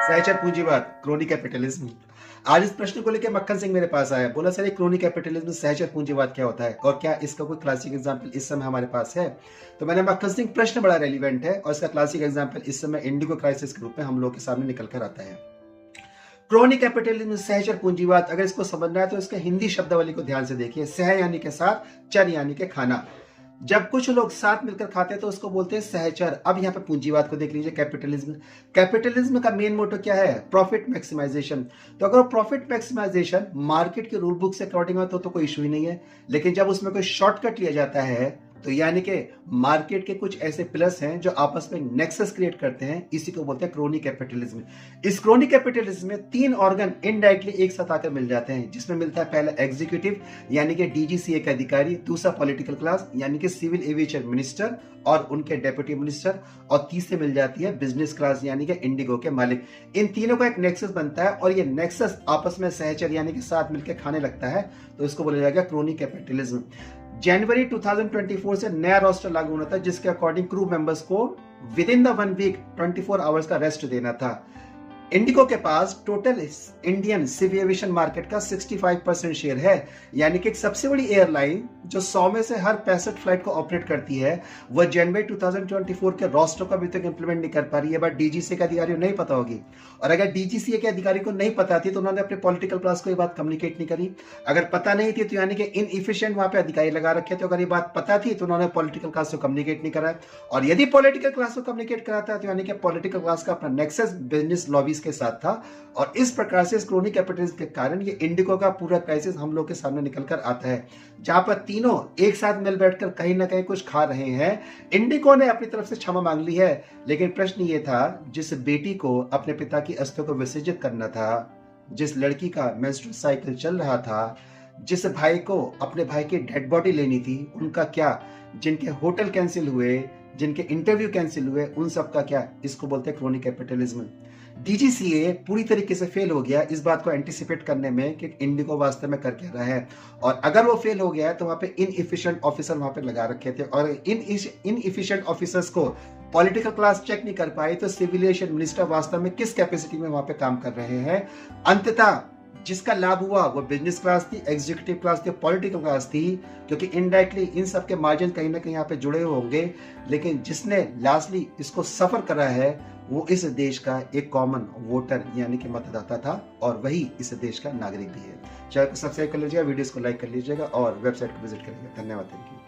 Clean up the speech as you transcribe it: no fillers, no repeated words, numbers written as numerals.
सहचर पूंजीवाद, crony capitalism. आज इस प्रश्न को लेकर मक्खन सिंह मेरे पास आया, बोला सर ये क्रोनी कैपिटलिज्म सहचर पूंजीवाद क्या होता है और क्या इसका कोई क्लासिक एग्जांपल इस समय हमारे पास है। तो मैंने मक्खन सिंह, प्रश्न बड़ा रेलिवेंट है और इसका क्लासिक एग्जांपल इस समय इंडिगो क्राइसिस के रूप में हम लोग के सामने निकल कर आता है। क्रोनी कैपिटलिज्म, सहचर पूंजीवाद, अगर इसको समझना है तो इसके हिंदी शब्दावली को ध्यान से देखिए। सह यानी के साथ, चर यानी के खाना। जब कुछ लोग साथ मिलकर खाते हैं तो उसको बोलते हैं सहचर। अब यहाँ पे पूंजीवाद को देख लीजिए, कैपिटलिज्म। कैपिटलिज्म का मेन मोटो क्या है? Profit maximisation. तो अगर प्रॉफिट मैक्सिमाइजेशन मार्केट के रूल बुक से अकॉर्डिंग हो तो कोई इशू ही नहीं है, लेकिन जब उसमें कोई शॉर्टकट लिया जाता है तो यानी कि मार्केट के कुछ ऐसे प्लस हैं जो आपस में नेक्सस क्रिएट करते हैं, इसी को बोलते हैं क्रोनी कैपिटलिज्म। इस क्रोनी कैपिटलिज्म में तीन ऑर्गन इनडायरेक्टली एक साथ आकर मिल जाते हैं, जिसमें मिलता है पहला एग्जीक्यूटिव यानी कि डीजीसीए के अधिकारी, दूसरा पॉलिटिकल क्लास यानी कि सिविल एविएशन मिनिस्टर और उनके डेप्यूटी मिनिस्टर, और तीसरे मिल जाती है बिजनेस क्लास यानी कि इंडिगो के मालिक। इन तीनों का एक नेक्सस बनता है और ये नेक्सस आपस में सहचर यानी कि साथ मिलकर खाने लगता है, तो इसको बोला जाएगा क्रोनी कैपिटलिज्म। जनवरी 2024 से नया रोस्टर लागू होना था, जिसके अकॉर्डिंग क्रू मेंबर्स को within the 1 week 24 hours का रेस्ट देना था। इंडिगो के पास total Indian civil aviation market का 65% शेयर है, यानी कि एक सबसे बड़ी एयरलाइन जो 100 में से हर 65 फ्लाइट को ऑपरेट करती है, वह जनवरी 2024 के रोस्टर को अभी तक इंप्लीमेंट नहीं कर पा रही है। बट डीजीसीए के अधिकारियों को नहीं पता होगी, और अगर डीजीसीए के अधिकारी को नहीं पता थी तो उन्होंने अपने पॉलिटिकल क्लास को ये बात कम्युनिकेट नहीं करी। अगर पता नहीं थी तो यानी कि इनएफिशिएंट वहां पे अधिकारी लगा रखे थे। अगर ये बात पता थी तो उन्होंने पॉलिटिकल क्लास को कम्युनिकेट नहीं करा, और यदि पॉलिटिकल क्लास को कम्युनिकेट कराता है तो यानी कि पॉलिटिकल क्लास का अपना नेक्सस बिजनेस लॉबीज के साथ था। और इस प्रकार से क्रोनी कैपिटलिज्म के कारण ये इंडिगो का पूरा क्राइसिस हम लोग के सामने निकल कर आता है, जहां पर तीनों एक साथ मिल बैठकर कहीं ना कहीं कुछ खा रहे हैं। इंडिगो ने अपनी तरफ से क्षमा मांग ली है, लेकिन प्रश्न ये था, जिस बेटी को अपने पिता की अस्थियों को विसर्जित करना था, जिस लड़की का मेंस्ट्रुअल साइकिल चल रहा था, जिस भाई को अपने भाई की डेड बॉडी लेनी थी, उनका क्या? जिनके होटल कैंसिल हुए, जिनके इंटरव्यू कैंसिल हुए, उन सब का क्या? इसको बोलते हैं क्रोनी कैपिटलिज्म। डीजीसीए पूरी तरीके से फेल हो गया इस बात को एंटिसिपेट करने में कि इंडिगो वास्तव में कर क्या रहा है, और अगर वो फेल हो गया है तो वहां पे इनएफिशिएंट ऑफिसर वहां पे लगा रखे थे, और इनएफिशिएंट ऑफिसर्स को पॉलिटिकल क्लास चेक नहीं कर पाई, तो सिविल एविएशन मिनिस्टर वास्तव में किस कैपेसिटी में वहां पे काम कर रहे हैं। अंततः जिसका लाभ हुआ वो बिजनेस क्लास थी, एग्जीक्यूटिव क्लास थी, पॉलिटिकल क्लास थी, क्योंकि इनडायरेक्टली इन सब के मार्जिन कहीं ना कहीं यहाँ पे जुड़े हुए होंगे, लेकिन जिसने लास्टली इसको सफर करा है वो इस देश का एक कॉमन वोटर यानी कि मतदाता था, और वही इस देश का नागरिक भी है। चैनल को सब्सक्राइब कर लीजिएगा, वीडियोस को लाइक कर लीजिएगा और वेबसाइट को विजिट करिएगा। धन्यवाद, थैंक यू।